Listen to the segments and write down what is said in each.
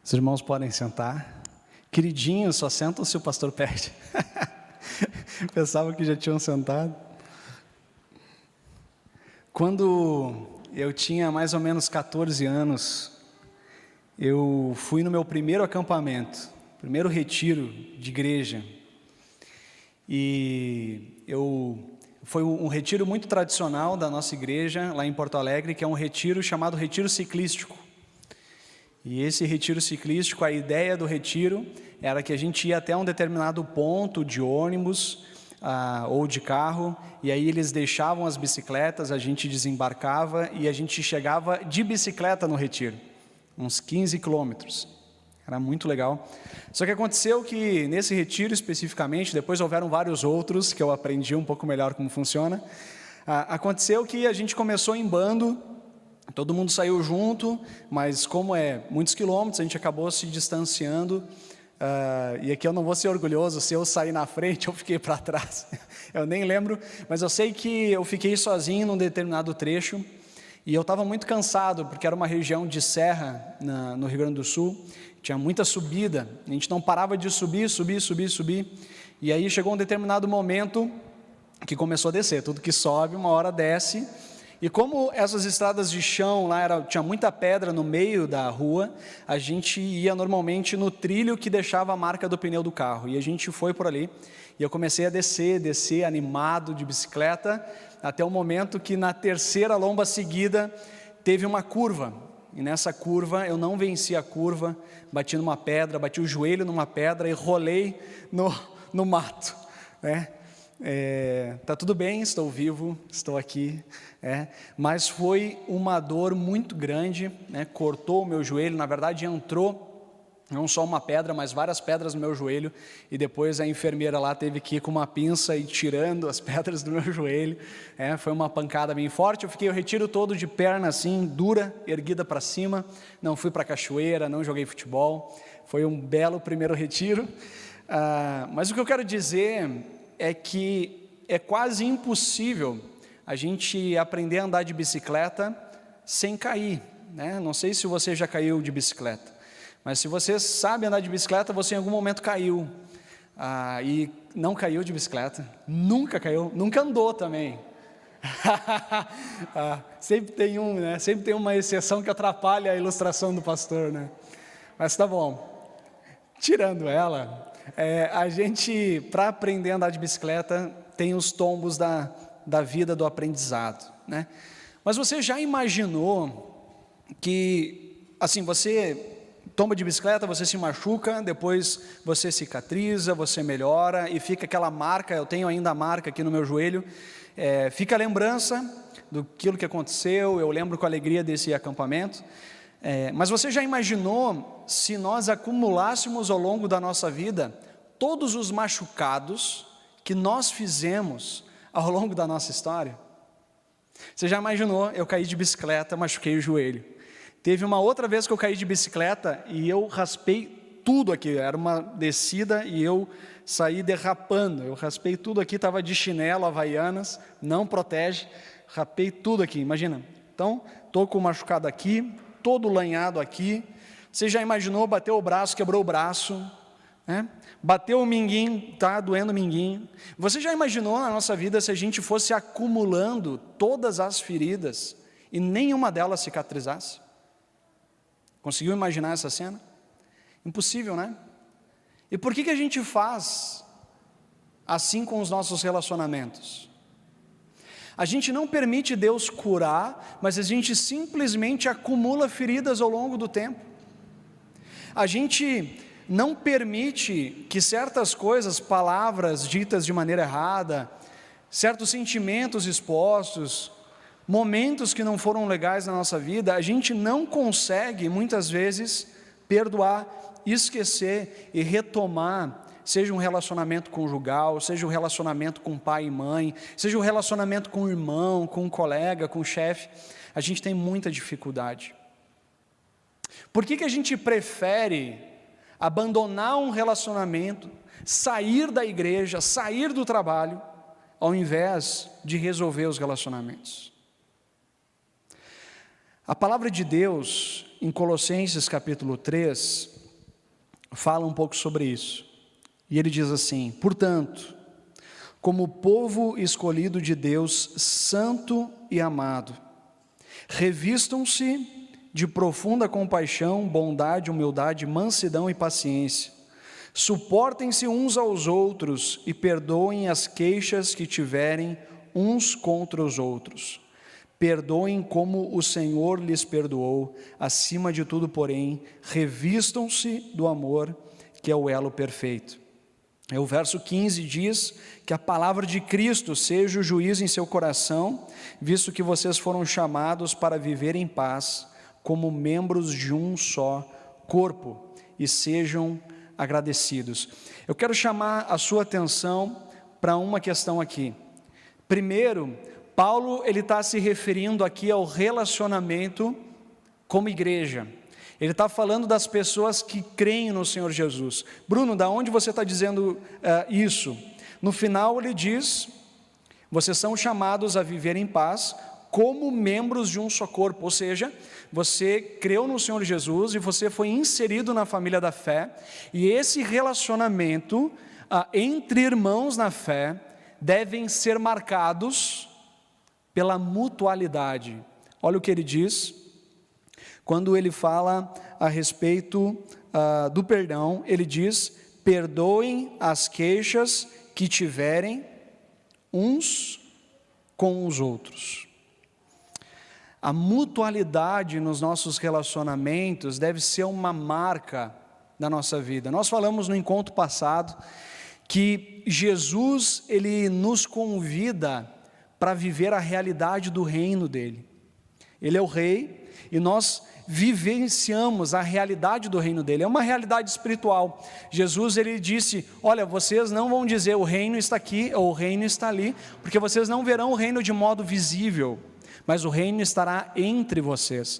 Os irmãos podem sentar. Queridinhos, só sentam se o pastor pede. Pensava que já tinham sentado. Quando eu tinha mais ou menos 14 anos, eu fui no meu primeiro acampamento, primeiro retiro de igreja. E foi um retiro muito tradicional da nossa igreja, lá em Porto Alegre, que é um retiro chamado Retiro Ciclístico. E esse retiro ciclístico, a ideia do retiro era que a gente ia até um determinado ponto de ônibus ou de carro, e aí eles deixavam as bicicletas, a gente desembarcava e a gente chegava de bicicleta no retiro, uns 15 quilômetros. Era muito legal. Só que aconteceu que nesse retiro especificamente, depois houveram vários outros que eu aprendi um pouco melhor como funciona. Aconteceu que a gente começou em bando, todo mundo saiu junto, mas como é muitos quilômetros, a gente acabou se distanciando. E aqui eu não vou ser orgulhoso, se eu sair na frente, eu fiquei para trás. Eu nem lembro, mas eu sei que eu fiquei sozinho num determinado trecho. E eu estava muito cansado, porque era uma região de serra no Rio Grande do Sul. Tinha muita subida, a gente não parava de subir. E aí chegou um determinado momento que começou a descer. Tudo que sobe, uma hora desce. E como essas estradas de chão lá, tinha muita pedra no meio da rua, a gente ia normalmente no trilho que deixava a marca do pneu do carro. E a gente foi por ali, e eu comecei a descer, animado de bicicleta, até o momento que na terceira lomba seguida, teve uma curva. E nessa curva, eu não venci a curva, bati numa pedra, bati o joelho numa pedra e rolei no mato, né? Tá tudo bem, estou vivo, estou aqui, mas foi uma dor muito grande, né? Cortou o meu joelho, na verdade entrou não só uma pedra, mas várias pedras no meu joelho, e depois a enfermeira lá teve que ir com uma pinça e tirando as pedras do meu joelho. Foi uma pancada bem forte. Eu fiquei o retiro todo de perna assim, dura, erguida para cima, não fui para a cachoeira, não joguei futebol, foi um belo primeiro retiro. Mas o que eu quero dizer é que é quase impossível a gente aprender a andar de bicicleta sem cair, né? Não sei se você já caiu de bicicleta, mas se você sabe andar de bicicleta, você em algum momento caiu, e não caiu de bicicleta, nunca caiu, nunca andou também. Sempre tem né? Sempre tem uma exceção que atrapalha a ilustração do pastor, né? Mas tá bom, tirando ela, a gente, para aprender a andar de bicicleta, tem os tombos da vida do aprendizado, né? Mas você já imaginou que, assim, você tomba de bicicleta, você se machuca, depois você cicatriza, você melhora, e fica aquela marca, eu tenho ainda a marca aqui no meu joelho, fica a lembrança daquilo que aconteceu, eu lembro com alegria desse acampamento. Mas você já imaginou se nós acumulássemos ao longo da nossa vida todos os machucados que nós fizemos ao longo da nossa história? Você já imaginou, eu caí de bicicleta, machuquei o joelho. Teve uma outra vez que eu caí de bicicleta e eu raspei tudo aqui, era uma descida e eu saí derrapando, eu raspei tudo aqui, estava de chinelo, havaianas, não protege, rapei tudo aqui, imagina. Então, estou com o machucado aqui, todo lanhado aqui. Você já imaginou, bateu o braço, quebrou o braço, né? Bateu o minguinho, está doendo o minguinho. Você já imaginou na nossa vida se a gente fosse acumulando todas as feridas e nenhuma delas cicatrizasse? Conseguiu imaginar essa cena? Impossível, né? E por que a gente faz assim com os nossos relacionamentos? A gente não permite Deus curar, mas a gente simplesmente acumula feridas ao longo do tempo. A gente não permite que certas coisas, palavras ditas de maneira errada, certos sentimentos expostos, momentos que não foram legais na nossa vida, a gente não consegue, muitas vezes, perdoar, esquecer e retomar, seja um relacionamento conjugal, seja um relacionamento com pai e mãe, seja um relacionamento com o irmão, com um colega, com o chefe. A gente tem muita dificuldade. Por que a gente prefere abandonar um relacionamento, sair da igreja, sair do trabalho, ao invés de resolver os relacionamentos? A palavra de Deus, em Colossenses capítulo 3, fala um pouco sobre isso. E ele diz assim: portanto, como povo escolhido de Deus, santo e amado, revistam-se de profunda compaixão, bondade, humildade, mansidão e paciência. Suportem-se uns aos outros e perdoem as queixas que tiverem uns contra os outros. Perdoem como o Senhor lhes perdoou. Acima de tudo, porém, revistam-se do amor, que é o elo perfeito. O verso 15 diz que a palavra de Cristo seja o juiz em seu coração, visto que vocês foram chamados para viver em paz, como membros de um só corpo, e sejam agradecidos. Eu quero chamar a sua atenção para uma questão aqui. Primeiro, Paulo ele está se referindo aqui ao relacionamento como igreja. Ele está falando das pessoas que creem no Senhor Jesus. Bruno, da onde você está dizendo isso? No final ele diz: vocês são chamados a viver em paz como membros de um só corpo. Ou seja, você creu no Senhor Jesus e você foi inserido na família da fé. E esse relacionamento entre irmãos na fé devem ser marcados pela mutualidade. Olha o que ele diz. Quando ele fala a respeito do perdão, ele diz: perdoem as queixas que tiverem uns com os outros. A mutualidade nos nossos relacionamentos deve ser uma marca da nossa vida. Nós falamos no encontro passado que Jesus, ele nos convida para viver a realidade do reino dele. Ele é o rei e nós vivenciamos a realidade do reino dele. É uma realidade espiritual. Jesus ele disse: olha, vocês não vão dizer o reino está aqui ou o reino está ali, porque vocês não verão o reino de modo visível, mas o reino estará entre vocês.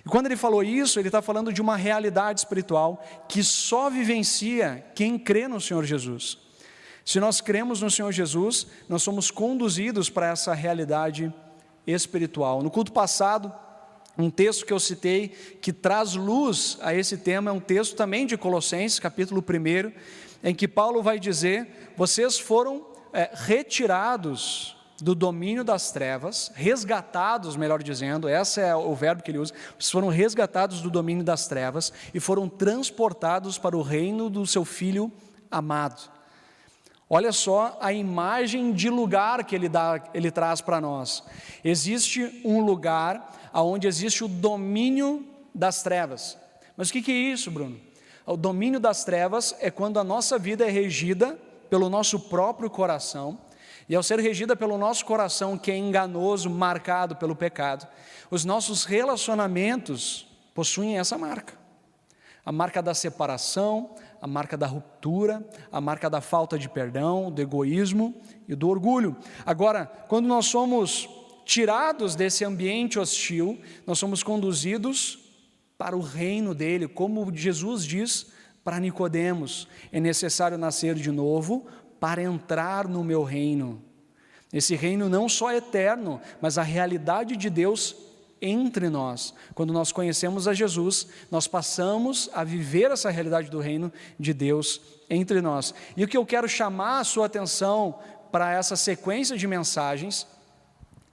E quando ele falou isso, ele está falando de uma realidade espiritual que só vivencia quem crê no Senhor Jesus. Se nós cremos no Senhor Jesus, nós somos conduzidos para essa realidade espiritual. No culto passado, um texto que eu citei, que traz luz a esse tema, é um texto também de Colossenses, capítulo 1, em que Paulo vai dizer: vocês foram retirados do domínio das trevas, resgatados, melhor dizendo, esse é o verbo que ele usa, vocês foram resgatados do domínio das trevas e foram transportados para o reino do seu Filho amado. Olha só a imagem de lugar que ele traz para nós. Existe um lugar onde existe o domínio das trevas. Mas o que é isso, Bruno? O domínio das trevas é quando a nossa vida é regida pelo nosso próprio coração, e ao ser regida pelo nosso coração, que é enganoso, marcado pelo pecado, os nossos relacionamentos possuem essa marca. A marca da separação, a marca da ruptura, a marca da falta de perdão, do egoísmo e do orgulho. Agora, quando nós somos tirados desse ambiente hostil, nós somos conduzidos para o reino dele, como Jesus diz para Nicodemos: é necessário nascer de novo para entrar no meu reino. Esse reino não só é eterno, mas a realidade de Deus entre nós. Quando nós conhecemos a Jesus, nós passamos a viver essa realidade do reino de Deus entre nós. E o que eu quero chamar a sua atenção para essa sequência de mensagens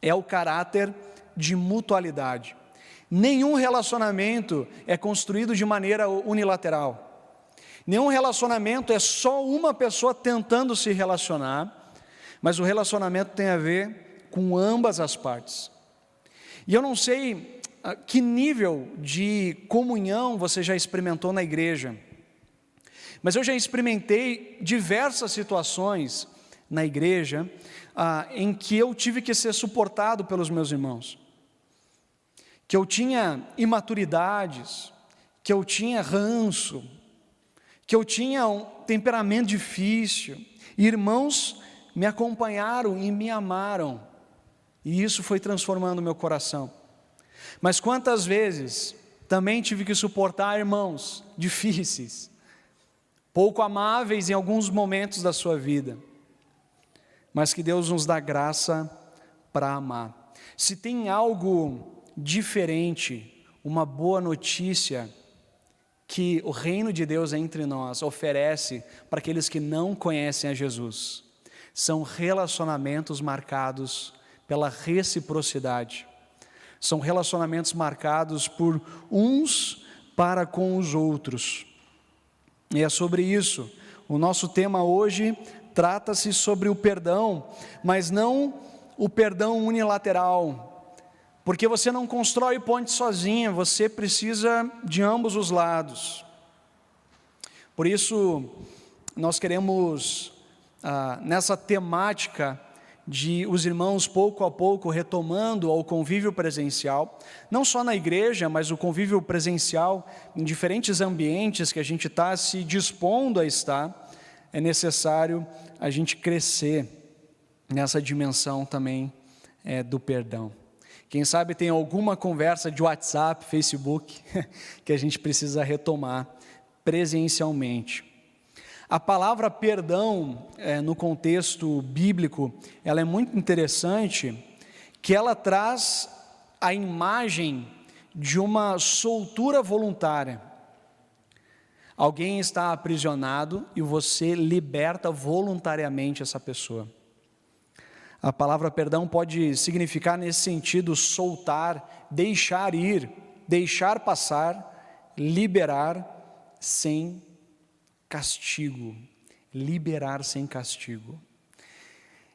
é o caráter de mutualidade. Nenhum relacionamento é construído de maneira unilateral. Nenhum relacionamento é só uma pessoa tentando se relacionar, mas o relacionamento tem a ver com ambas as partes. E eu não sei que nível de comunhão você já experimentou na igreja, mas eu já experimentei diversas situações na igreja em que eu tive que ser suportado pelos meus irmãos, que eu tinha imaturidades, que eu tinha ranço, que eu tinha um temperamento difícil, e irmãos me acompanharam e me amaram, e isso foi transformando o meu coração. Mas quantas vezes também tive que suportar irmãos difíceis, pouco amáveis em alguns momentos da sua vida, mas que Deus nos dá graça para amar. Se tem algo diferente, uma boa notícia que o reino de Deus entre nós oferece para aqueles que não conhecem a Jesus são relacionamentos marcados pela reciprocidade. São relacionamentos marcados por uns para com os outros. E é sobre isso. O nosso tema hoje trata-se sobre o perdão, mas não o perdão unilateral. Porque você não constrói ponte sozinho, você precisa de ambos os lados. Por isso, nós queremos, nessa temática de os irmãos pouco a pouco retomando ao convívio presencial, não só na igreja, mas o convívio presencial em diferentes ambientes que a gente está se dispondo a estar, é necessário a gente crescer nessa dimensão também do perdão. Quem sabe tem alguma conversa de WhatsApp, Facebook, que a gente precisa retomar presencialmente. A palavra perdão, no contexto bíblico, ela é muito interessante, que ela traz a imagem de uma soltura voluntária. Alguém está aprisionado e você liberta voluntariamente essa pessoa. A palavra perdão pode significar nesse sentido soltar, deixar ir, deixar passar, liberar sem castigo. Liberar sem castigo.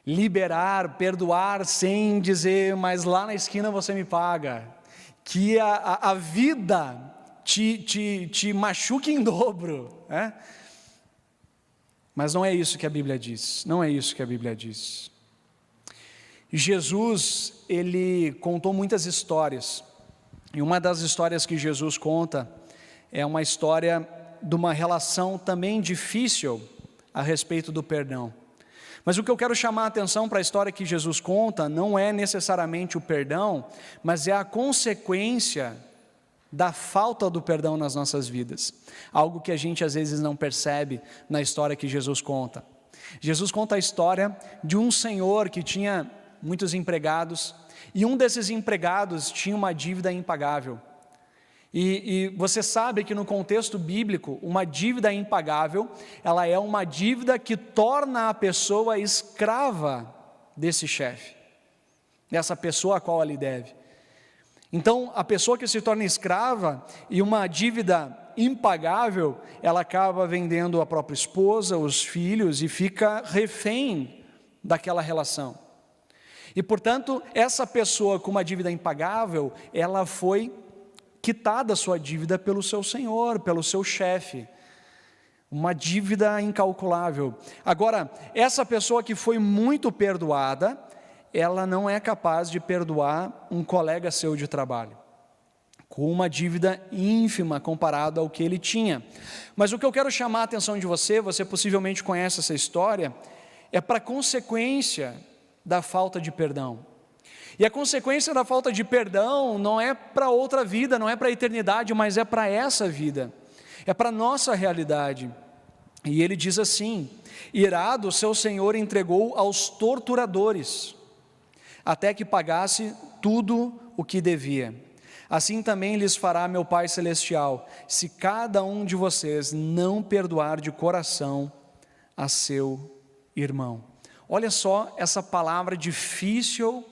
Liberar, perdoar sem dizer, mas lá na esquina você me paga. Que a vida te machuque em dobro. Mas não é isso que a Bíblia diz. Não é isso que a Bíblia diz. Jesus, ele contou muitas histórias, e uma das histórias que Jesus conta é uma história de uma relação também difícil a respeito do perdão. Mas o que eu quero chamar a atenção para a história que Jesus conta não é necessariamente o perdão, mas é a consequência da falta do perdão nas nossas vidas, algo que a gente às vezes não percebe na história que Jesus conta. Jesus conta a história de um senhor que tinha muitos empregados, e um desses empregados tinha uma dívida impagável. E você sabe que no contexto bíblico, uma dívida impagável, ela é uma dívida que torna a pessoa escrava desse chefe, dessa pessoa a qual ele deve. Então, a pessoa que se torna escrava e uma dívida impagável, ela acaba vendendo a própria esposa, os filhos, e fica refém daquela relação. E, portanto, essa pessoa com uma dívida impagável, ela foi quitada a sua dívida pelo seu senhor, pelo seu chefe. Uma dívida incalculável. Agora, essa pessoa que foi muito perdoada, ela não é capaz de perdoar um colega seu de trabalho, com uma dívida ínfima comparada ao que ele tinha. Mas o que eu quero chamar a atenção de você possivelmente conhece essa história, é para a consequência da falta de perdão. E a consequência da falta de perdão não é para outra vida, não é para a eternidade, mas é para essa vida, é para a nossa realidade. E ele diz assim: irado, seu senhor entregou aos torturadores, até que pagasse tudo o que devia. Assim também lhes fará meu Pai Celestial, se cada um de vocês não perdoar de coração a seu irmão. Olha só essa palavra difícil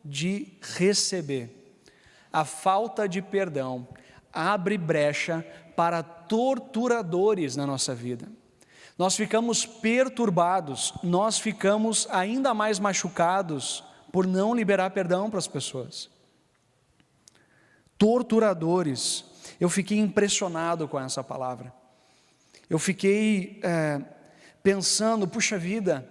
de receber. A falta de perdão abre brecha para torturadores na nossa vida. Nós ficamos perturbados, nós ficamos ainda mais machucados por não liberar perdão para as pessoas. Torturadores. Eu fiquei impressionado com essa palavra. Eu fiquei pensando, puxa vida,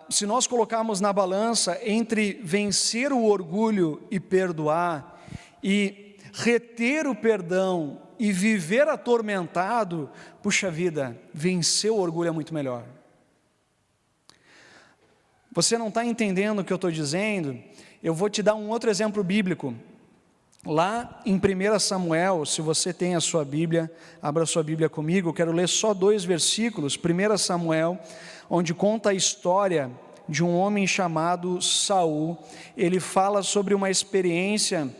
se nós colocarmos na balança entre vencer o orgulho e perdoar, e reter o perdão e viver atormentado, puxa vida, vencer o orgulho é muito melhor. Você não está entendendo o que eu estou dizendo? Eu vou te dar um outro exemplo bíblico. Lá em 1 Samuel, se você tem a sua Bíblia, abra a sua Bíblia comigo, eu quero ler só 2 versículos, 1 Samuel, onde conta a história de um homem chamado Saul. Ele fala sobre uma experiência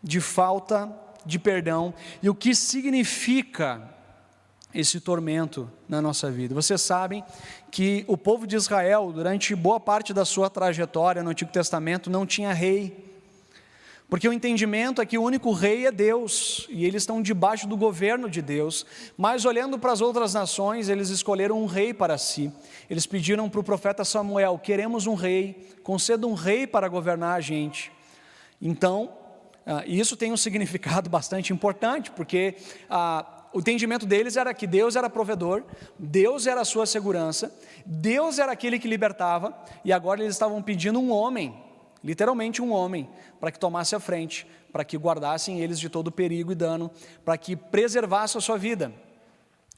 de falta de perdão e o que significa esse tormento na nossa vida. Vocês sabem que o povo de Israel, durante boa parte da sua trajetória no Antigo Testamento, não tinha rei. Porque o entendimento é que o único rei é Deus, e eles estão debaixo do governo de Deus, mas olhando para as outras nações, eles escolheram um rei para si. Eles pediram para o profeta Samuel: queremos um rei, conceda um rei para governar a gente. Então, isso tem um significado bastante importante, porque o entendimento deles era que Deus era provedor, Deus era a sua segurança, Deus era aquele que libertava, e agora eles estavam pedindo um homem, literalmente um homem, para que tomasse a frente, para que guardassem eles de todo perigo e dano, para que preservasse a sua vida.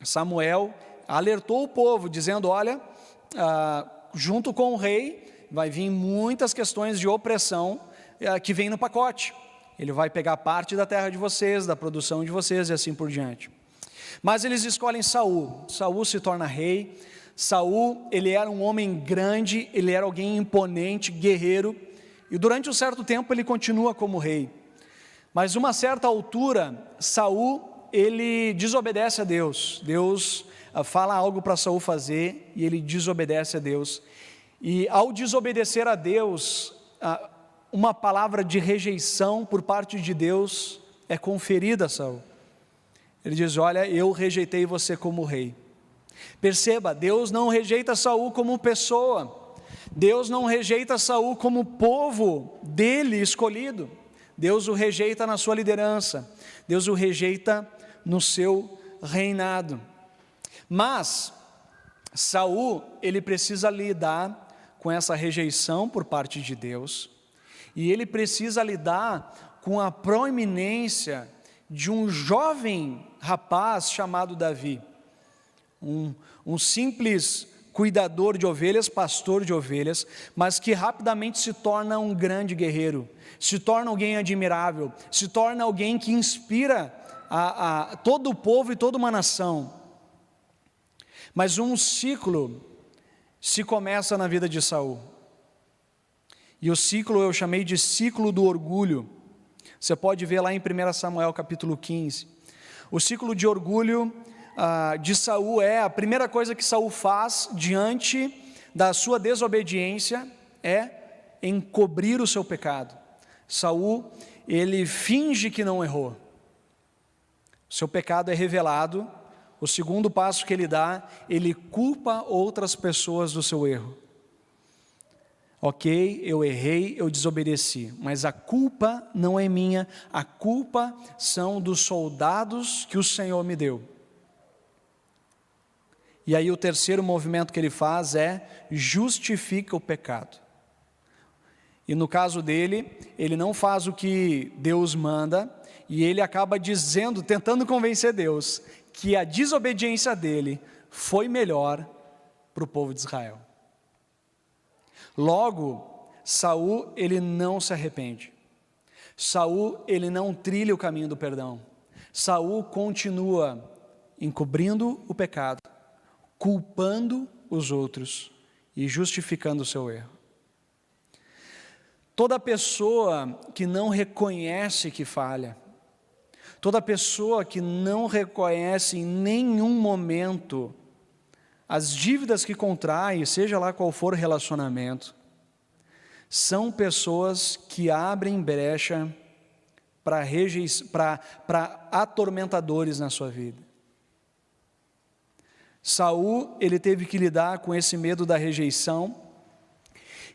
Samuel alertou o povo, dizendo: olha, junto com o rei, vai vir muitas questões de opressão que vem no pacote. Ele vai pegar parte da terra de vocês, da produção de vocês e assim por diante. Mas eles escolhem Saul. Saul se torna rei. Saul, ele era um homem grande, ele era alguém imponente, guerreiro, e durante um certo tempo ele continua como rei. Mas uma certa altura, Saul, ele desobedece a Deus. Deus fala algo para Saul fazer e ele desobedece a Deus. E ao desobedecer a Deus, uma palavra de rejeição por parte de Deus é conferida a Saul. Ele diz: olha, eu rejeitei você como rei. Perceba, Deus não rejeita Saul como pessoa, Deus não rejeita Saul como povo dele escolhido, Deus o rejeita na sua liderança, Deus o rejeita no seu reinado. Mas Saul, ele precisa lidar com essa rejeição por parte de Deus, e ele precisa lidar com a proeminência de um jovem rapaz chamado Davi, um simples cuidador de ovelhas, pastor de ovelhas, mas que rapidamente se torna um grande guerreiro, se torna alguém admirável, se torna alguém que inspira a todo o povo e toda uma nação. Mas um ciclo se começa na vida de Saul, e o ciclo eu chamei de ciclo do orgulho. Você pode ver lá em 1 Samuel capítulo 15, o ciclo de orgulho de Saul a primeira coisa que Saul faz diante da sua desobediência é encobrir o seu pecado. Saul, ele finge que não errou, o seu pecado é revelado. O segundo passo que ele dá, ele culpa outras pessoas do seu erro. Ok, eu errei, eu desobedeci, mas a culpa não é minha, a culpa são dos soldados que o Senhor me deu. E aí o terceiro movimento que ele faz é justifica o pecado. E no caso dele, ele não faz o que Deus manda, e ele acaba dizendo, tentando convencer Deus, que a desobediência dele foi melhor para o povo de Israel. Logo, Saul, ele não se arrepende. Saul, ele não trilha o caminho do perdão. Saul continua encobrindo o pecado, culpando os outros e justificando o seu erro. Toda pessoa que não reconhece que falha, toda pessoa que não reconhece em nenhum momento as dívidas que contrai, seja lá qual for o relacionamento, são pessoas que abrem brecha para atormentadores na sua vida. Saul, ele teve que lidar com esse medo da rejeição,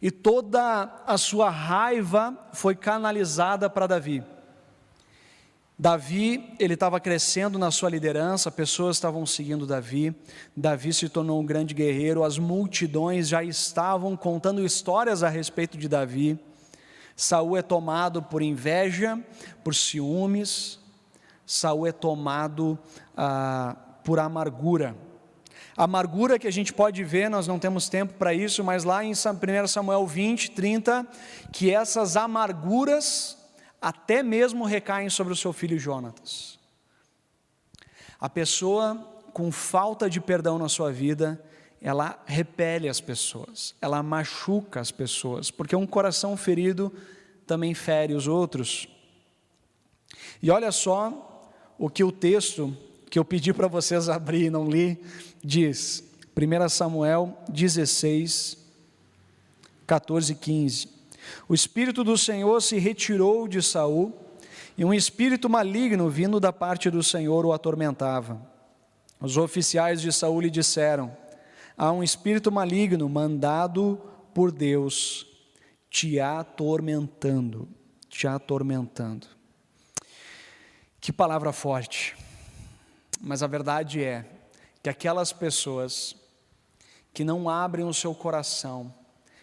e toda a sua raiva foi canalizada para Davi. Davi, ele estava crescendo na sua liderança, pessoas estavam seguindo Davi, Davi se tornou um grande guerreiro, as multidões já estavam contando histórias a respeito de Davi. Saul é tomado por inveja, por ciúmes, Saul é tomado por amargura. Amargura que a gente pode ver, nós não temos tempo para isso, mas lá em 1 Samuel 20, 30, que essas amarguras até mesmo recaem sobre o seu filho Jonatas. A pessoa com falta de perdão na sua vida, ela repele as pessoas, ela machuca as pessoas, porque um coração ferido também fere os outros. E olha só o que o texto que eu pedi para vocês abrir e não li, diz, 1 Samuel 16, 14 e 15. O Espírito do Senhor se retirou de Saul, e um espírito maligno vindo da parte do Senhor o atormentava. Os oficiais de Saul lhe disseram: há um espírito maligno mandado por Deus te atormentando, te atormentando. Que palavra forte. Mas a verdade é que aquelas pessoas que não abrem o seu coração,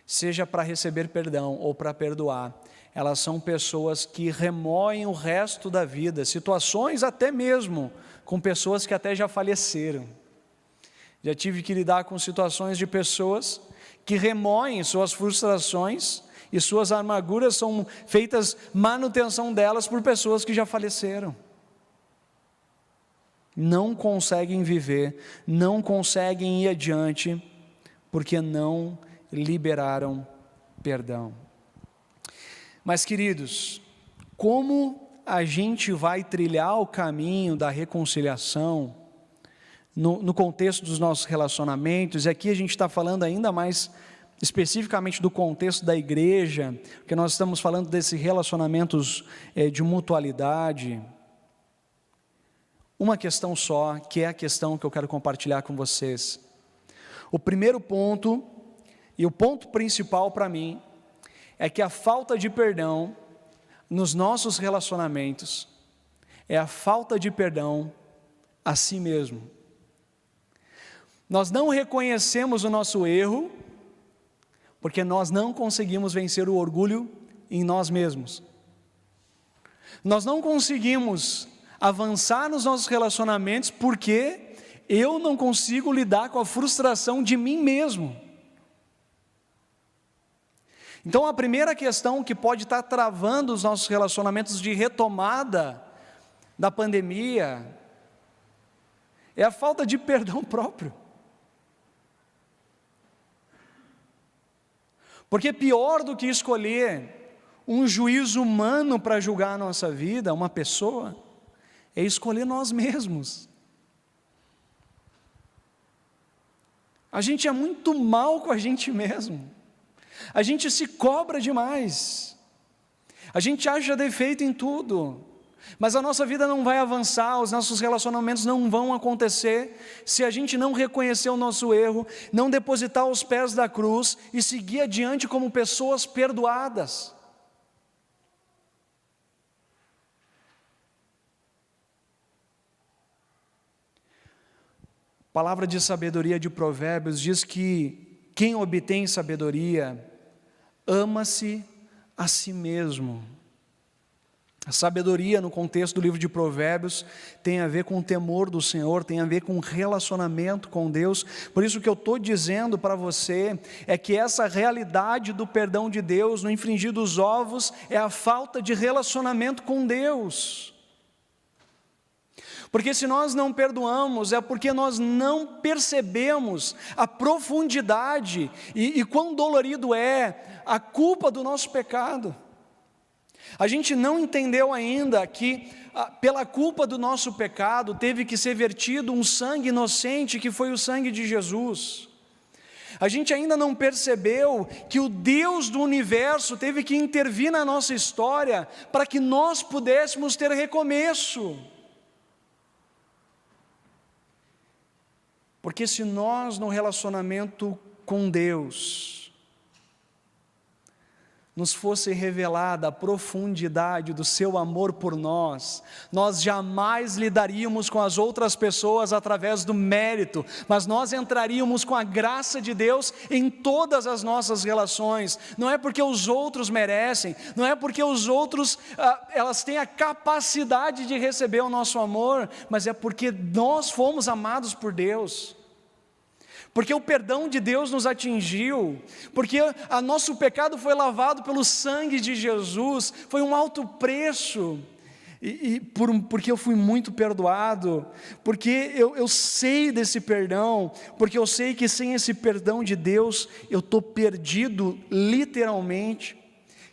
seja para receber perdão ou para perdoar, elas são pessoas que remoem o resto da vida, situações até mesmo com pessoas que até já faleceram. Já tive que lidar com situações de pessoas que remoem suas frustrações e suas amarguras, são feitas manutenção delas por pessoas que já faleceram. Não conseguem viver, não conseguem ir adiante, porque não liberaram perdão. Mas, queridos, como a gente vai trilhar o caminho da reconciliação no contexto dos nossos relacionamentos? E aqui a gente está falando ainda mais especificamente do contexto da igreja, porque nós estamos falando desses relacionamentos de mutualidade. Uma questão só, que é a questão que eu quero compartilhar com vocês. O primeiro ponto, e o ponto principal para mim, é que a falta de perdão nos nossos relacionamentos é a falta de perdão a si mesmo. Nós não reconhecemos o nosso erro, porque nós não conseguimos vencer o orgulho em nós mesmos. Nós não conseguimos avançar nos nossos relacionamentos porque eu não consigo lidar com a frustração de mim mesmo. Então a primeira questão que pode estar travando os nossos relacionamentos de retomada da pandemia é a falta de perdão próprio. Porque pior do que escolher um juiz humano para julgar a nossa vida, uma pessoa, é escolher nós mesmos. A gente é muito mal com a gente mesmo. A gente se cobra demais. A gente acha defeito em tudo. Mas a nossa vida não vai avançar, os nossos relacionamentos não vão acontecer se a gente não reconhecer o nosso erro, não depositar aos pés da cruz e seguir adiante como pessoas perdoadas. A palavra de sabedoria de Provérbios diz que quem obtém sabedoria ama-se a si mesmo. A sabedoria no contexto do livro de Provérbios tem a ver com o temor do Senhor, tem a ver com o relacionamento com Deus. Por isso que eu estou dizendo para você é que essa realidade do perdão de Deus no infringir dos ovos é a falta de relacionamento com Deus. Porque se nós não perdoamos, é porque nós não percebemos a profundidade e quão dolorido é a culpa do nosso pecado. A gente não entendeu ainda que pela culpa do nosso pecado teve que ser vertido um sangue inocente, que foi o sangue de Jesus. A gente ainda não percebeu que o Deus do universo teve que intervir na nossa história para que nós pudéssemos ter recomeço. Porque se nós no relacionamento com Deus nos fosse revelada a profundidade do seu amor por nós, nós jamais lidaríamos com as outras pessoas através do mérito, mas nós entraríamos com a graça de Deus em todas as nossas relações. Não é porque os outros merecem, não é porque os outros elas têm a capacidade de receber o nosso amor, mas é porque nós fomos amados por Deus. Porque o perdão de Deus nos atingiu, porque o nosso pecado foi lavado pelo sangue de Jesus, foi um alto preço, porque eu fui muito perdoado, porque eu sei desse perdão, porque eu sei que sem esse perdão de Deus, eu estou perdido literalmente.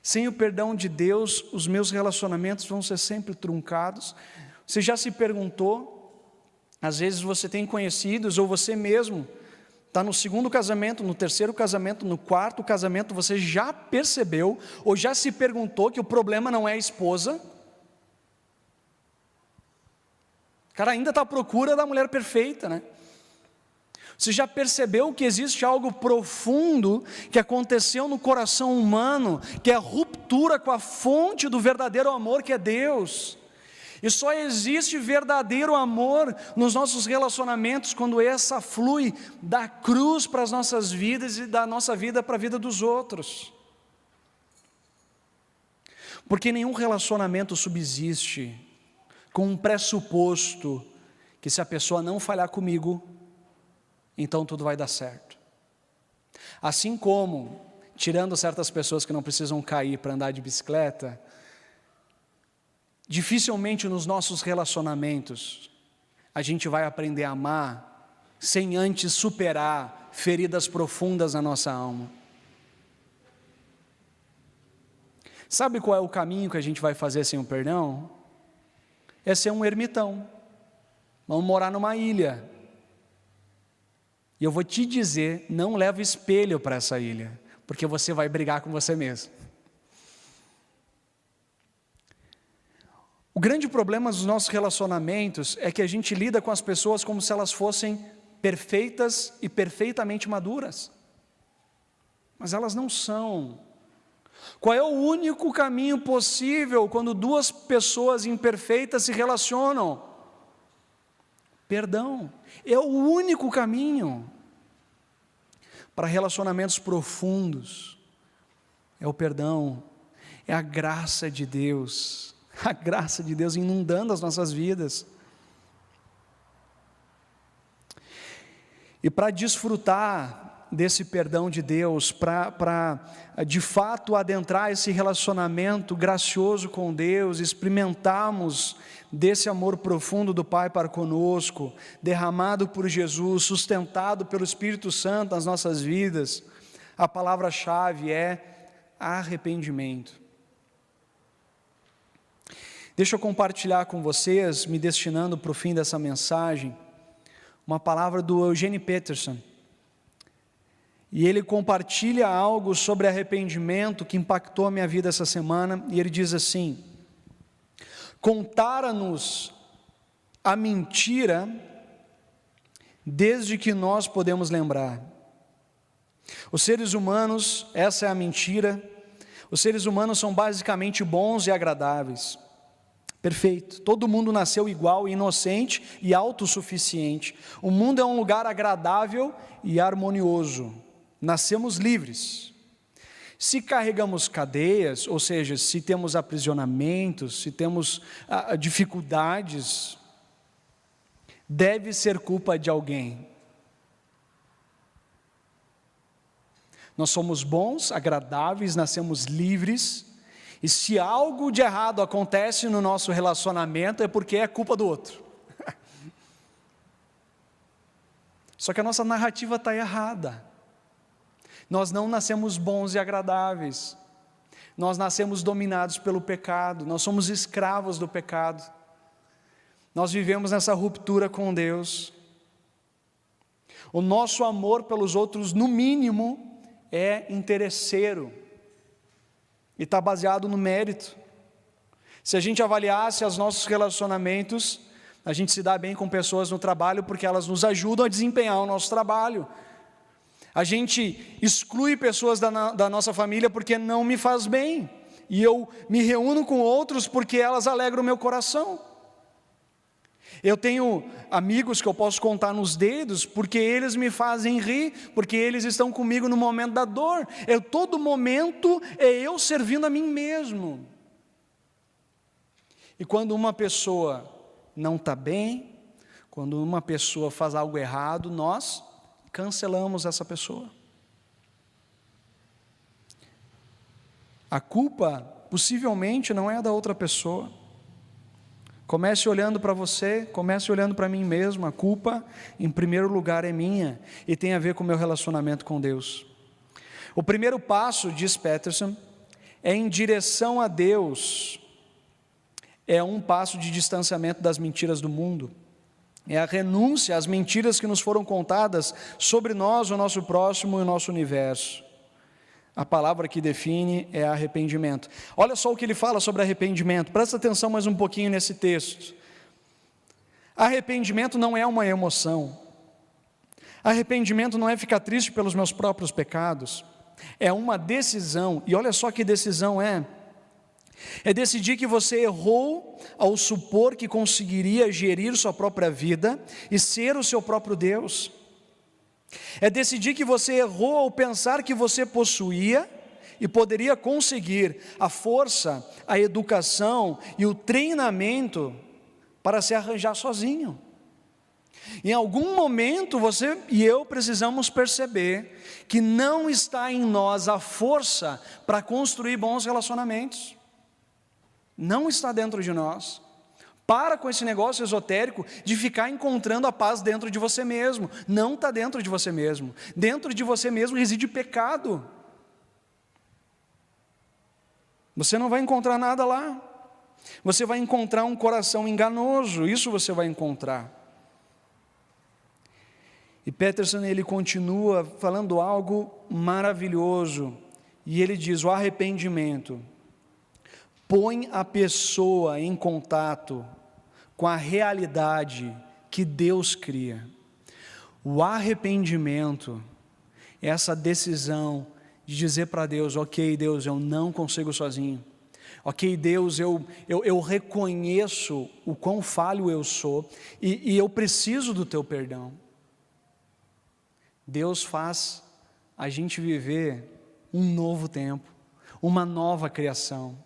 Sem o perdão de Deus, os meus relacionamentos vão ser sempre truncados. Você já se perguntou? Às vezes você tem conhecidos, ou você mesmo está no segundo casamento, no terceiro casamento, no quarto casamento, você já percebeu, ou já se perguntou que o problema não é a esposa? O cara ainda está à procura da mulher perfeita, né? Você já percebeu que existe algo profundo que aconteceu no coração humano, que é a ruptura com a fonte do verdadeiro amor que é Deus? E só existe verdadeiro amor nos nossos relacionamentos quando essa flui da cruz para as nossas vidas e da nossa vida para a vida dos outros. Porque nenhum relacionamento subsiste com um pressuposto que se a pessoa não falhar comigo, então tudo vai dar certo. Assim como, tirando certas pessoas que não precisam cair para andar de bicicleta, dificilmente nos nossos relacionamentos a gente vai aprender a amar sem antes superar feridas profundas na nossa alma. Sabe qual é o caminho que a gente vai fazer sem o perdão? É ser um ermitão. Vamos morar numa ilha. E eu vou te dizer, não leva espelho para essa ilha, porque você vai brigar com você mesmo. O grande problema dos nossos relacionamentos é que a gente lida com as pessoas como se elas fossem perfeitas e perfeitamente maduras. Mas elas não são. Qual é o único caminho possível quando duas pessoas imperfeitas se relacionam? Perdão. É o único caminho para relacionamentos profundos. É o perdão, é a graça de Deus. A graça de Deus inundando as nossas vidas. E para desfrutar desse perdão de Deus, para de fato adentrar esse relacionamento gracioso com Deus, experimentarmos desse amor profundo do Pai para conosco, derramado por Jesus, sustentado pelo Espírito Santo nas nossas vidas, a palavra-chave é arrependimento. Deixa eu compartilhar com vocês, me destinando para o fim dessa mensagem, uma palavra do Eugene Peterson. E ele compartilha algo sobre arrependimento que impactou a minha vida essa semana, e ele diz assim: contaram-nos a mentira desde que nós podemos lembrar. Os seres humanos, essa é a mentira, os seres humanos são basicamente bons e agradáveis. Perfeito, todo mundo nasceu igual, inocente e autossuficiente. O mundo é um lugar agradável e harmonioso. Nascemos livres. Se carregamos cadeias, ou seja, se temos aprisionamentos, se temos dificuldades, deve ser culpa de alguém. Nós somos bons, agradáveis, nascemos livres, e se algo de errado acontece no nosso relacionamento, é porque é culpa do outro. Só que a nossa narrativa está errada. Nós não nascemos bons e agradáveis. Nós nascemos dominados pelo pecado. Nós somos escravos do pecado. Nós vivemos nessa ruptura com Deus. O nosso amor pelos outros, no mínimo, é interesseiro. E está baseado no mérito. Se a gente avaliasse os nossos relacionamentos, a gente se dá bem com pessoas no trabalho porque elas nos ajudam a desempenhar o nosso trabalho. A gente exclui pessoas da nossa família porque não me faz bem. E eu me reúno com outros porque elas alegram o meu coração. Eu tenho amigos que eu posso contar nos dedos, porque eles me fazem rir, porque eles estão comigo no momento da dor. Todo momento é eu servindo a mim mesmo. E quando uma pessoa não está bem, quando uma pessoa faz algo errado, nós cancelamos essa pessoa. A culpa possivelmente não é da outra pessoa. Comece olhando para você, comece olhando para mim mesmo. A culpa, em primeiro lugar, é minha e tem a ver com o meu relacionamento com Deus. O primeiro passo, diz Peterson, é em direção a Deus, é um passo de distanciamento das mentiras do mundo, é a renúncia às mentiras que nos foram contadas sobre nós, o nosso próximo e o nosso universo. A palavra que define é arrependimento. Olha só o que ele fala sobre arrependimento, presta atenção mais um pouquinho nesse texto. Arrependimento não é uma emoção, arrependimento não é ficar triste pelos meus próprios pecados, é uma decisão, e olha só que decisão é decidir que você errou ao supor que conseguiria gerir sua própria vida e ser o seu próprio Deus. É decidir que você errou ao pensar que você possuía e poderia conseguir a força, a educação e o treinamento para se arranjar sozinho. Em algum momento você e eu precisamos perceber que não está em nós a força para construir bons relacionamentos. Não está dentro de nós. Para com esse negócio esotérico de ficar encontrando a paz dentro de você mesmo. Não está dentro de você mesmo. Dentro de você mesmo reside pecado. Você não vai encontrar nada lá. Você vai encontrar um coração enganoso. Isso você vai encontrar. E Peterson, ele continua falando algo maravilhoso. E ele diz: o arrependimento põe a pessoa em contato com a realidade que Deus cria. O arrependimento é essa decisão de dizer para Deus: ok, Deus, eu não consigo sozinho. Ok, Deus, eu reconheço o quão falho eu sou e eu preciso do teu perdão. Deus faz a gente viver um novo tempo, uma nova criação.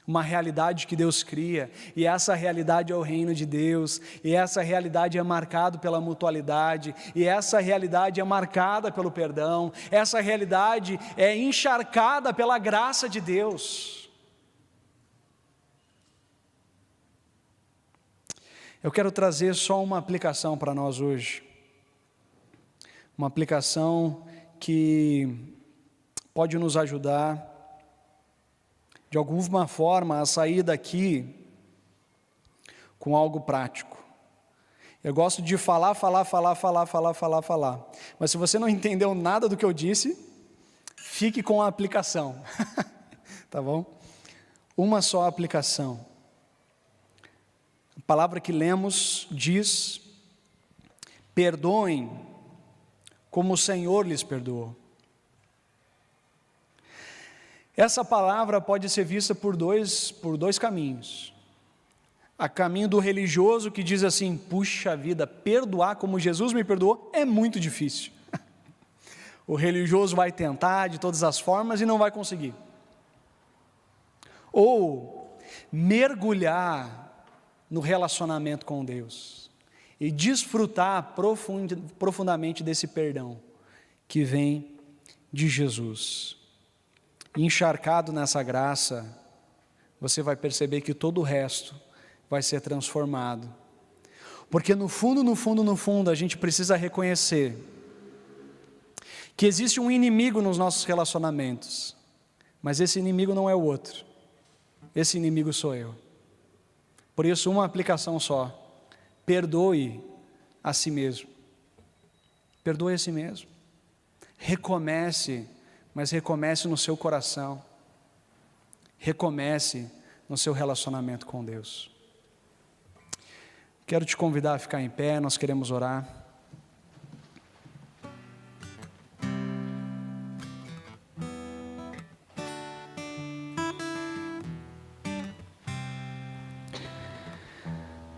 Uma realidade que Deus cria, e essa realidade é o reino de Deus, e essa realidade é marcada pela mutualidade, e essa realidade é marcada pelo perdão, essa realidade é encharcada pela graça de Deus. Eu quero trazer só uma aplicação para nós hoje, uma aplicação que pode nos ajudar de alguma forma a sair daqui com algo prático. Eu gosto de falar, mas se você não entendeu nada do que eu disse, fique com a aplicação, tá bom? Uma só aplicação. A palavra que lemos diz: perdoem como o Senhor lhes perdoou. Essa palavra pode ser vista por dois caminhos. A caminho do religioso que diz assim: puxa vida, perdoar como Jesus me perdoou é muito difícil. O religioso vai tentar de todas as formas e não vai conseguir. Ou mergulhar no relacionamento com Deus e desfrutar profundamente desse perdão que vem de Jesus. Encharcado nessa graça, você vai perceber que todo o resto vai ser transformado. Porque no fundo, a gente precisa reconhecer que existe um inimigo nos nossos relacionamentos, mas esse inimigo não é o outro, esse inimigo sou eu. Por isso, uma aplicação só: perdoe a si mesmo. Perdoe a si mesmo. Recomece, mas recomece no seu coração. Recomece no seu relacionamento com Deus. Quero te convidar a ficar em pé, nós queremos orar.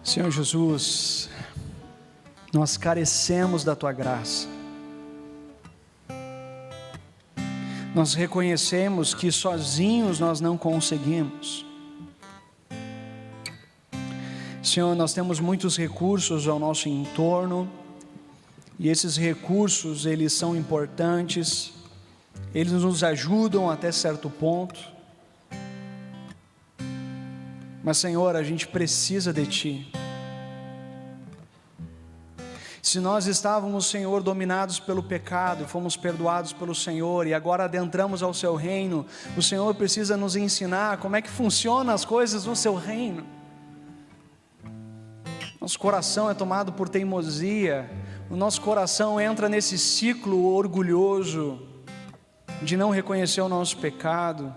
Senhor Jesus, nós carecemos da Tua graça. Nós reconhecemos que sozinhos nós não conseguimos. Senhor, nós temos muitos recursos ao nosso entorno, e esses recursos, eles são importantes, eles nos ajudam até certo ponto, mas Senhor, a gente precisa de Ti. Se nós estávamos, Senhor, dominados pelo pecado, fomos perdoados pelo Senhor e agora adentramos ao Seu reino, o Senhor precisa nos ensinar como é que funcionam as coisas no Seu reino. Nosso coração é tomado por teimosia, o nosso coração entra nesse ciclo orgulhoso de não reconhecer o nosso pecado,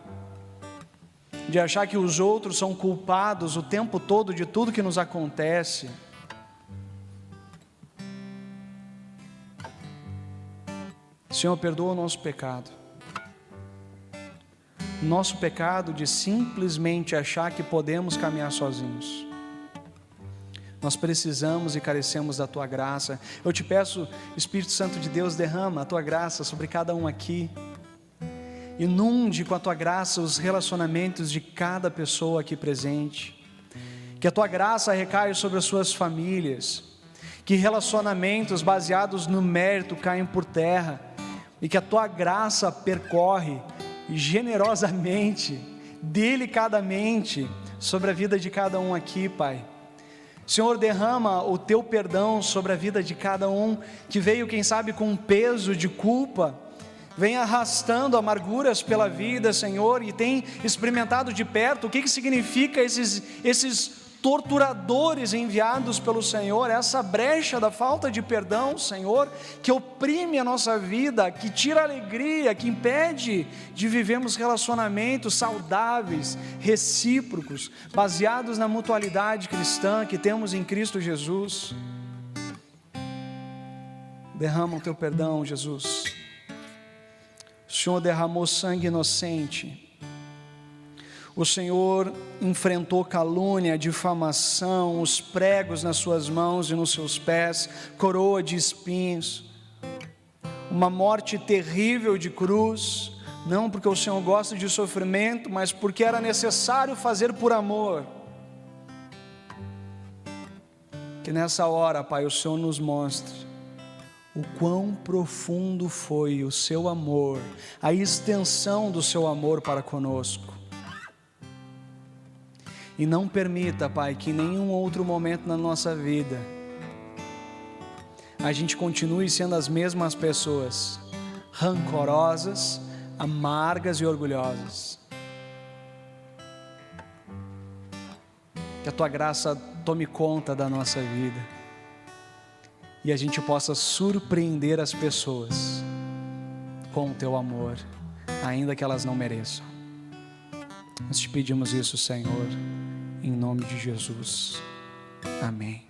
de achar que os outros são culpados o tempo todo de tudo que nos acontece. Senhor, perdoa o nosso pecado. Nosso pecado de simplesmente achar que podemos caminhar sozinhos. Nós precisamos e carecemos da Tua graça. Eu te peço, Espírito Santo de Deus, derrama a Tua graça sobre cada um aqui. Inunde com a Tua graça os relacionamentos de cada pessoa aqui presente. Que a Tua graça recaia sobre as suas famílias. Que relacionamentos baseados no mérito caem por terra. E que a Tua graça percorre generosamente, delicadamente, sobre a vida de cada um aqui, Pai. Senhor, derrama o Teu perdão sobre a vida de cada um, que veio, quem sabe, com um peso de culpa, vem arrastando amarguras pela vida, Senhor, e tem experimentado de perto o que significa esses torturadores enviados pelo Senhor, essa brecha da falta de perdão, Senhor, que oprime a nossa vida, que tira a alegria, que impede de vivermos relacionamentos saudáveis, recíprocos, baseados na mutualidade cristã que temos em Cristo Jesus. Derrama o Teu perdão, Jesus. O Senhor derramou sangue inocente. O Senhor enfrentou calúnia, difamação, os pregos nas suas mãos e nos seus pés, coroa de espinhos, uma morte terrível de cruz, não porque o Senhor gosta de sofrimento, mas porque era necessário fazer por amor. Que nessa hora, Pai, o Senhor nos mostre o quão profundo foi o Seu amor, a extensão do Seu amor para conosco. E não permita, Pai, que em nenhum outro momento na nossa vida a gente continue sendo as mesmas pessoas, rancorosas, amargas e orgulhosas. Que a Tua graça tome conta da nossa vida e a gente possa surpreender as pessoas com o Teu amor, ainda que elas não mereçam. Nós te pedimos isso, Senhor, em nome de Jesus. Amém.